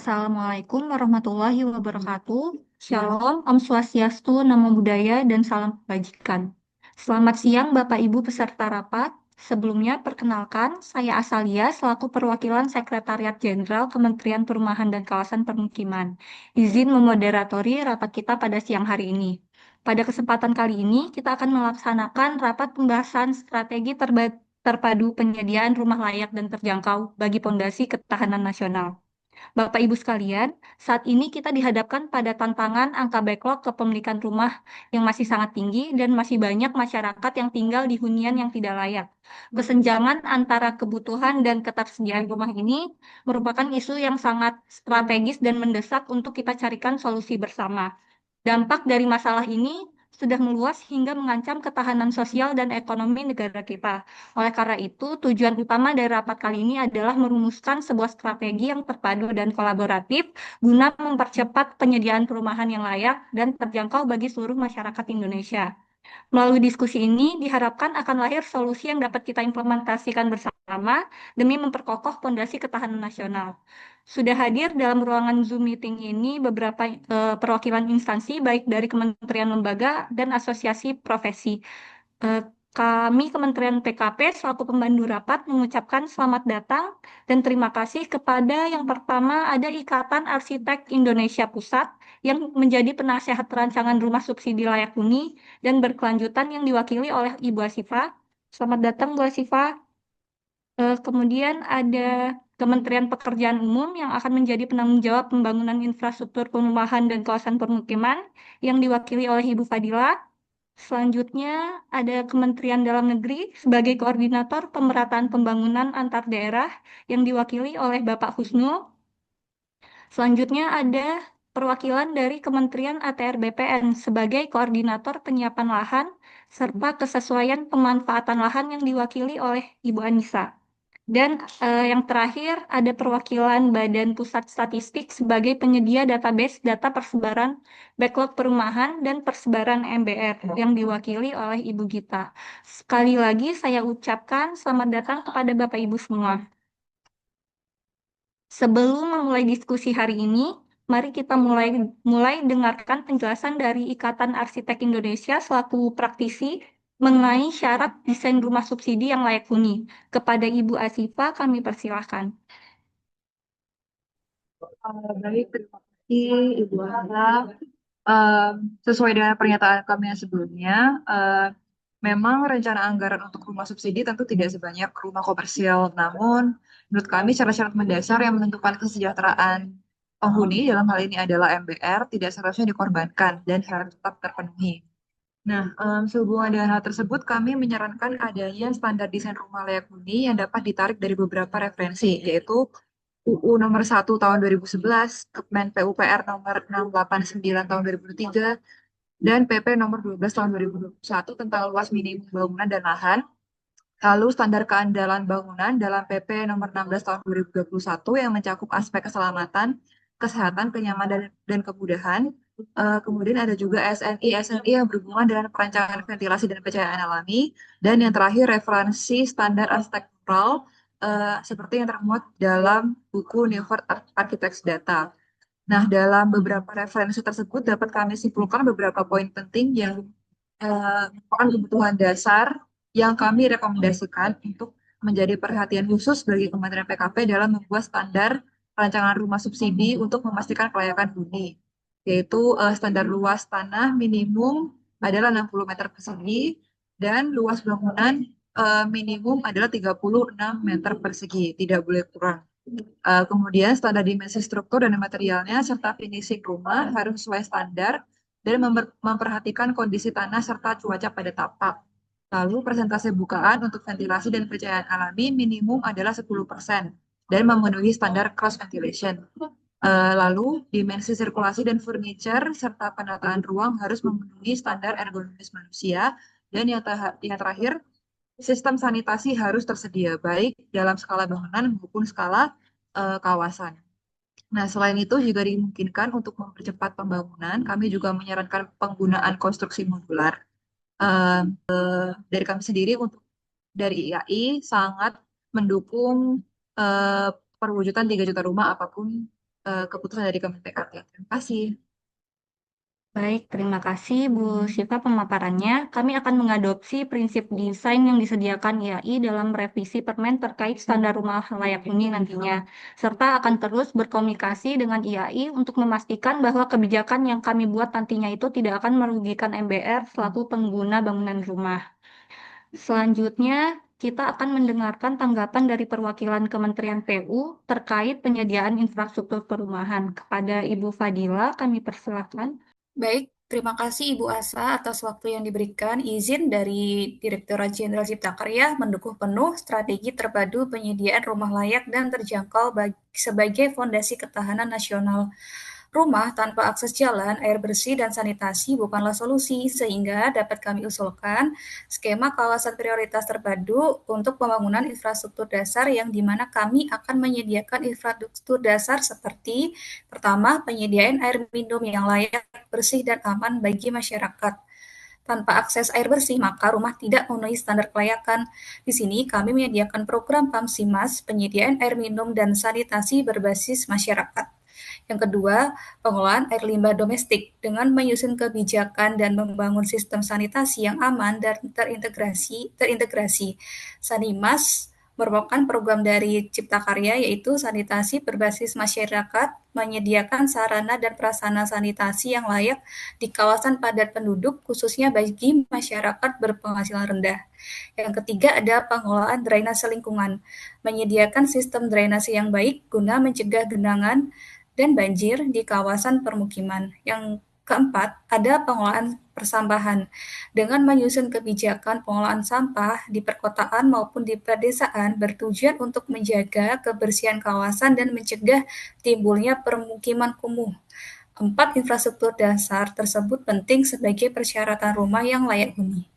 Assalamualaikum warahmatullahi wabarakatuh. Shalom, Om Swastiastu, Namo Buddhaya, dan salam kebajikan. Selamat siang Bapak Ibu peserta rapat. Sebelumnya, perkenalkan, saya Asalia selaku perwakilan Sekretariat Jenderal Kementerian Perumahan dan Kawasan Permukiman. Izin memoderatori rapat kita pada siang hari ini. Pada kesempatan kali ini, kita akan melaksanakan rapat pembahasan strategi terpadu penyediaan rumah layak dan terjangkau bagi Pondasi Ketahanan Nasional. Bapak Ibu sekalian, saat ini kita dihadapkan pada tantangan angka backlog kepemilikan rumah yang masih sangat tinggi dan masih banyak masyarakat yang tinggal di hunian yang tidak layak. Kesenjangan antara kebutuhan dan ketersediaan rumah ini merupakan isu yang sangat strategis dan mendesak untuk kita carikan solusi bersama. Dampak dari masalah ini sudah meluas hingga mengancam ketahanan sosial dan ekonomi negara kita. Oleh karena itu, tujuan utama dari rapat kali ini adalah merumuskan sebuah strategi yang terpadu dan kolaboratif guna mempercepat penyediaan perumahan yang layak dan terjangkau bagi seluruh masyarakat Indonesia. Melalui diskusi ini diharapkan akan lahir solusi yang dapat kita implementasikan bersama demi memperkokoh fondasi ketahanan nasional. Sudah hadir dalam ruangan Zoom meeting ini beberapa perwakilan instansi baik dari kementerian lembaga dan asosiasi profesi. Eh, Kami Kementerian PKP selaku pemandu rapat mengucapkan selamat datang dan terima kasih kepada yang pertama ada Ikatan Arsitek Indonesia Pusat yang menjadi penasehat rancangan rumah subsidi layak huni dan berkelanjutan yang diwakili oleh Ibu Asifa. Selamat datang Bu Asifa. Kemudian ada Kementerian Pekerjaan Umum yang akan menjadi penanggung jawab pembangunan infrastruktur perumahan dan kawasan permukiman yang diwakili oleh Ibu Fadila. Selanjutnya ada Kementerian Dalam Negeri sebagai koordinator pemerataan pembangunan antar daerah yang diwakili oleh Bapak Husnul. Selanjutnya ada perwakilan dari Kementerian ATR BPN sebagai koordinator penyiapan lahan serta kesesuaian pemanfaatan lahan yang diwakili oleh Ibu Anissa. Dan yang terakhir ada perwakilan Badan Pusat Statistik sebagai penyedia database data persebaran backlog perumahan dan persebaran MBR yang diwakili oleh Ibu Gita. Sekali lagi saya ucapkan selamat datang kepada Bapak Ibu semua. Sebelum memulai diskusi hari ini, mari kita mulai dengarkan penjelasan dari Ikatan Arsitek Indonesia selaku praktisi mengenai syarat desain rumah subsidi yang layak huni. Kepada Ibu Asifa, kami persilahkan. Baik, terima kasih Ibu Ara. Sesuai dengan pernyataan kami yang sebelumnya, memang rencana anggaran untuk rumah subsidi tentu tidak sebanyak rumah komersial. Namun, menurut kami syarat-syarat mendasar yang menentukan kesejahteraan penghuni dalam hal ini adalah MBR tidak seharusnya dikorbankan dan harus tetap terpenuhi. Nah, sehubungan dengan hal tersebut, kami menyarankan adanya standar desain rumah layak huni yang dapat ditarik dari beberapa referensi, yaitu UU nomor 1 tahun 2011, Kemen PUPR nomor 689 tahun 2003, dan PP nomor 12 tahun 2021 tentang luas minimum bangunan dan lahan. Lalu standar keandalan bangunan dalam PP nomor 16 tahun 2021 yang mencakup aspek keselamatan, kesehatan, kenyamanan, dan kemudahan. Kemudian ada juga SNI yang berhubungan dengan perancangan ventilasi dan pencahayaan alami. Dan yang terakhir referensi standar arsitektural seperti yang termuat dalam buku Newford Architects Data. Nah, dalam beberapa referensi tersebut dapat kami simpulkan beberapa poin penting yang merupakan kebutuhan dasar yang kami rekomendasikan untuk menjadi perhatian khusus bagi Kementerian PKP dalam membuat standar rancangan rumah subsidi untuk memastikan kelayakan huni, yaitu standar luas tanah minimum adalah 60 meter persegi dan luas bangunan minimum adalah 36 meter persegi, tidak boleh kurang. Kemudian standar dimensi struktur dan materialnya serta finishing rumah harus sesuai standar dan memperhatikan kondisi tanah serta cuaca pada tapak. Lalu persentase bukaan untuk ventilasi dan pencahayaan alami minimum adalah 10% dan memenuhi standar cross ventilation. Lalu dimensi sirkulasi dan furniture serta penataan ruang harus memenuhi standar ergonomis manusia. Dan yang terakhir, sistem sanitasi harus tersedia baik dalam skala bangunan maupun skala kawasan. Nah, selain itu juga dimungkinkan untuk mempercepat pembangunan, kami juga menyarankan penggunaan konstruksi modular. Dari kami sendiri untuk dari IAI sangat mendukung eh, perwujudan 3 juta rumah apapun keputusan dari Kementerian PKT. Terima kasih. Baik, terima kasih Bu Syifa pemaparannya. Kami akan mengadopsi prinsip desain yang disediakan IAI dalam revisi Permen terkait standar rumah layak huni nantinya, serta akan terus berkomunikasi dengan IAI untuk memastikan bahwa kebijakan yang kami buat nantinya itu tidak akan merugikan MBR selaku pengguna bangunan rumah. Selanjutnya, kita akan mendengarkan tanggapan dari perwakilan Kementerian PU terkait penyediaan infrastruktur perumahan. Kepada Ibu Fadila, kami persilakan. Baik, terima kasih Ibu Asa atas waktu yang diberikan. Izin dari Direktorat Jenderal Cipta Karya mendukung penuh strategi terpadu penyediaan rumah layak dan terjangkau sebagai fondasi ketahanan nasional. Rumah tanpa akses jalan, air bersih, dan sanitasi bukanlah solusi, sehingga dapat kami usulkan skema kawasan prioritas terpadu untuk pembangunan infrastruktur dasar yang dimana kami akan menyediakan infrastruktur dasar seperti pertama, penyediaan air minum yang layak, bersih, dan aman bagi masyarakat. Tanpa akses air bersih, maka rumah tidak memenuhi standar kelayakan. Di sini kami menyediakan program PAMSIMAS, penyediaan air minum dan sanitasi berbasis masyarakat. Yang kedua, pengelolaan air limbah domestik dengan menyusun kebijakan dan membangun sistem sanitasi yang aman dan terintegrasi. Sanimas merupakan program dari Cipta Karya yaitu sanitasi berbasis masyarakat, menyediakan sarana dan prasarana sanitasi yang layak di kawasan padat penduduk khususnya bagi masyarakat berpenghasilan rendah. Yang ketiga ada pengelolaan drainase lingkungan, menyediakan sistem drainase yang baik guna mencegah genangan dan banjir di kawasan permukiman. Yang keempat, ada pengelolaan persampahan dengan menyusun kebijakan pengelolaan sampah di perkotaan maupun di pedesaan bertujuan untuk menjaga kebersihan kawasan dan mencegah timbulnya permukiman kumuh. Empat, infrastruktur dasar tersebut penting sebagai persyaratan rumah yang layak huni.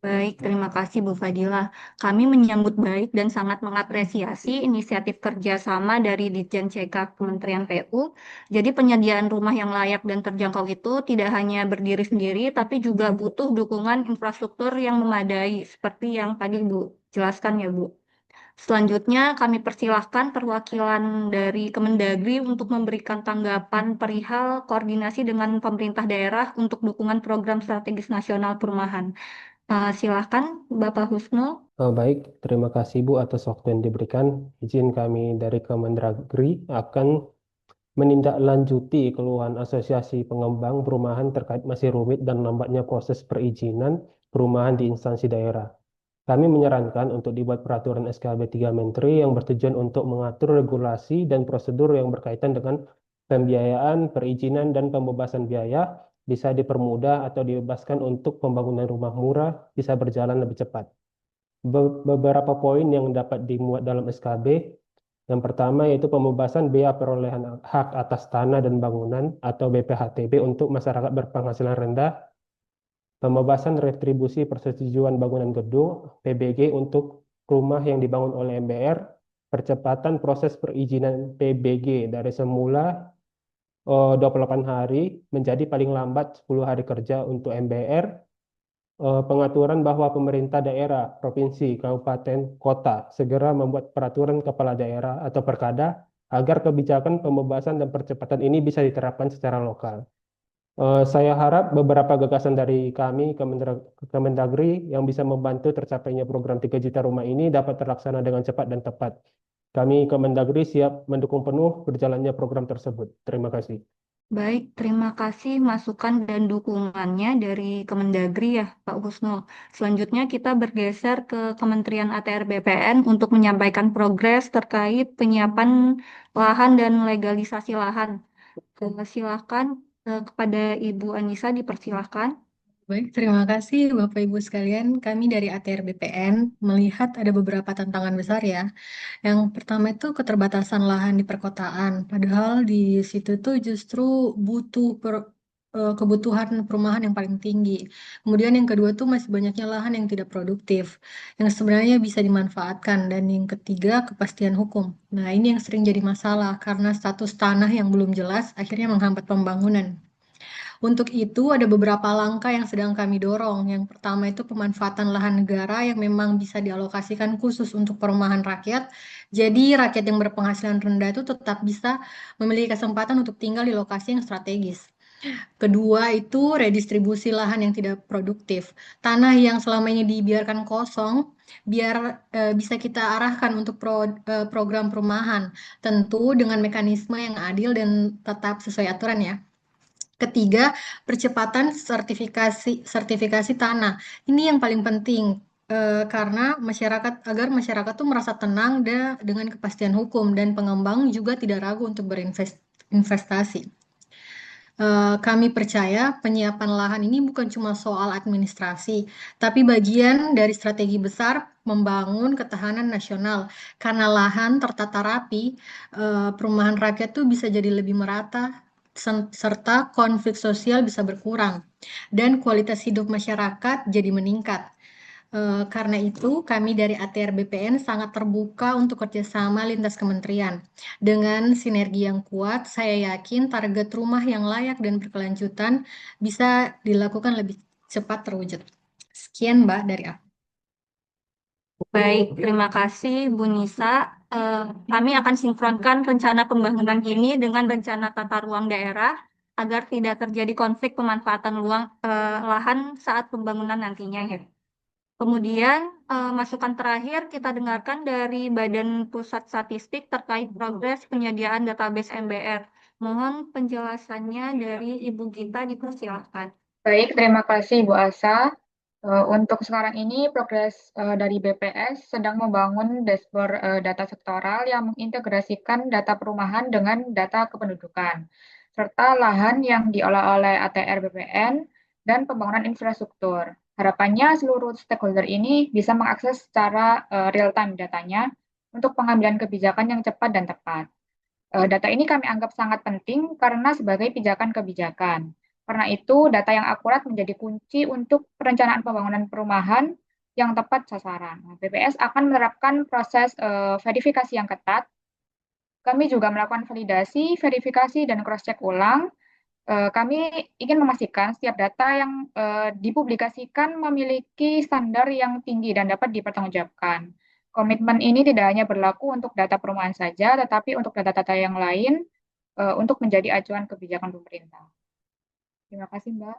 Baik, terima kasih Bu Fadila. Kami menyambut baik dan sangat mengapresiasi inisiatif kerjasama dari Ditjen CK Kementerian PU. Jadi penyediaan rumah yang layak dan terjangkau itu tidak hanya berdiri sendiri, tapi juga butuh dukungan infrastruktur yang memadai, seperti yang tadi Bu jelaskan ya Bu. Selanjutnya kami persilahkan perwakilan dari Kemendagri untuk memberikan tanggapan perihal koordinasi dengan pemerintah daerah untuk dukungan program strategis nasional perumahan. Silakan Bapak Husnul. Baik, terima kasih Bu atas waktu yang diberikan. Izin kami dari Kemendagri akan menindaklanjuti keluhan Asosiasi Pengembang Perumahan terkait masih rumit dan lambatnya proses perizinan perumahan di instansi daerah. Kami menyarankan untuk dibuat peraturan SKB 3 Menteri yang bertujuan untuk mengatur regulasi dan prosedur yang berkaitan dengan pembiayaan, perizinan, dan pembebasan biaya bisa dipermudah atau dibebaskan untuk pembangunan rumah murah bisa berjalan lebih cepat. Beberapa poin yang dapat dimuat dalam SKB. Yang pertama yaitu pembebasan biaya perolehan hak atas tanah dan bangunan atau BPHTB untuk masyarakat berpenghasilan rendah, pembebasan retribusi persetujuan bangunan gedung PBG untuk rumah yang dibangun oleh MBR, percepatan proses perizinan PBG dari semula 28 hari menjadi paling lambat 10 hari kerja untuk MBR, pengaturan bahwa pemerintah daerah, provinsi, kabupaten, kota segera membuat peraturan kepala daerah atau perkada agar kebijakan pembebasan dan percepatan ini bisa diterapkan secara lokal. Saya harap beberapa gagasan dari kami, Kemendagri, yang bisa membantu tercapainya program 3 juta rumah ini dapat terlaksana dengan cepat dan tepat. Kami Kemendagri siap mendukung penuh berjalannya program tersebut. Terima kasih. Baik, terima kasih masukan dan dukungannya dari Kemendagri ya Pak Husnul. Selanjutnya kita bergeser ke Kementerian ATR BPN untuk menyampaikan progres terkait penyiapan lahan dan legalisasi lahan. Silakan kepada Ibu Anissa dipersilahkan. Baik, terima kasih Bapak Ibu sekalian. Kami dari ATR BPN melihat ada beberapa tantangan besar ya. Yang pertama itu keterbatasan lahan di perkotaan. Padahal di situ tuh justru butuh kebutuhan perumahan yang paling tinggi. Kemudian yang kedua tuh masih banyaknya lahan yang tidak produktif, yang sebenarnya bisa dimanfaatkan. Dan yang ketiga kepastian hukum. Nah ini yang sering jadi masalah karena status tanah yang belum jelas akhirnya menghambat pembangunan. Untuk itu, ada beberapa langkah yang sedang kami dorong. Yang pertama itu pemanfaatan lahan negara yang memang bisa dialokasikan khusus untuk perumahan rakyat. Jadi, rakyat yang berpenghasilan rendah itu tetap bisa memiliki kesempatan untuk tinggal di lokasi yang strategis. Kedua itu redistribusi lahan yang tidak produktif. Tanah yang selama ini dibiarkan kosong, biar bisa kita arahkan untuk program perumahan. Tentu dengan mekanisme yang adil dan tetap sesuai aturan ya. Ketiga, percepatan sertifikasi tanah. Ini yang paling penting karena agar masyarakat tuh merasa tenang dengan kepastian hukum dan pengembang juga tidak ragu untuk berinvestasi. Kami percaya penyiapan lahan ini bukan cuma soal administrasi, tapi bagian dari strategi besar membangun ketahanan nasional. Karena lahan tertata rapi, perumahan rakyat tuh bisa jadi lebih merata, serta konflik sosial bisa berkurang, dan kualitas hidup masyarakat jadi meningkat. Karena itu, kami dari ATR BPN sangat terbuka untuk kerjasama lintas kementerian. Dengan sinergi yang kuat, saya yakin target rumah yang layak dan berkelanjutan bisa dilakukan lebih cepat terwujud. Sekian, Mbak, dari aku. Baik, terima kasih Bu Nisa. Kami akan sinkronkan rencana pembangunan ini dengan rencana tata ruang daerah agar tidak terjadi konflik pemanfaatan lahan saat pembangunan nantinya ya. Kemudian masukan terakhir kita dengarkan dari Badan Pusat Statistik terkait progres penyediaan database MBR. Mohon penjelasannya dari Ibu Gita, dipersilakan. Baik, terima kasih Ibu Asa. Untuk sekarang ini, progres dari BPS sedang membangun dashboard data sektoral yang mengintegrasikan data perumahan dengan data kependudukan, serta lahan yang diolah oleh ATR BPN dan pembangunan infrastruktur. Harapannya seluruh stakeholder ini bisa mengakses secara real-time datanya untuk pengambilan kebijakan yang cepat dan tepat. Data ini kami anggap sangat penting karena sebagai pijakan kebijakan. Karena itu, data yang akurat menjadi kunci untuk perencanaan pembangunan perumahan yang tepat sasaran. BPS akan menerapkan proses verifikasi yang ketat. Kami juga melakukan validasi, verifikasi, dan cross-check ulang. Kami ingin memastikan setiap data yang dipublikasikan memiliki standar yang tinggi dan dapat dipertanggungjawabkan. Komitmen ini tidak hanya berlaku untuk data perumahan saja, tetapi untuk data-data yang lain untuk menjadi acuan kebijakan pemerintah. Terima kasih, Mbak.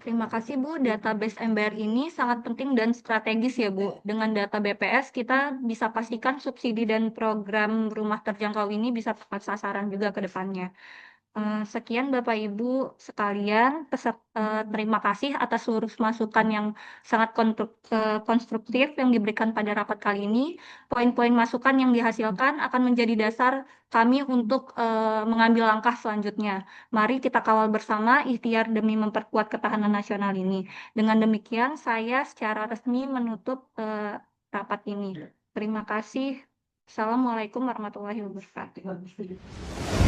Terima kasih Bu, database MBR ini sangat penting dan strategis ya Bu. Dengan data BPS kita bisa pastikan subsidi dan program rumah terjangkau ini bisa tepat sasaran juga ke depannya. Sekian Bapak Ibu sekalian, terima kasih atas seluruh masukan yang sangat konstruktif yang diberikan pada rapat kali ini. Poin-poin masukan yang dihasilkan akan menjadi dasar kami untuk mengambil langkah selanjutnya. Mari kita kawal bersama ikhtiar demi memperkuat ketahanan nasional ini. Dengan demikian, saya secara resmi menutup rapat ini. Terima kasih. Assalamualaikum warahmatullahi wabarakatuh.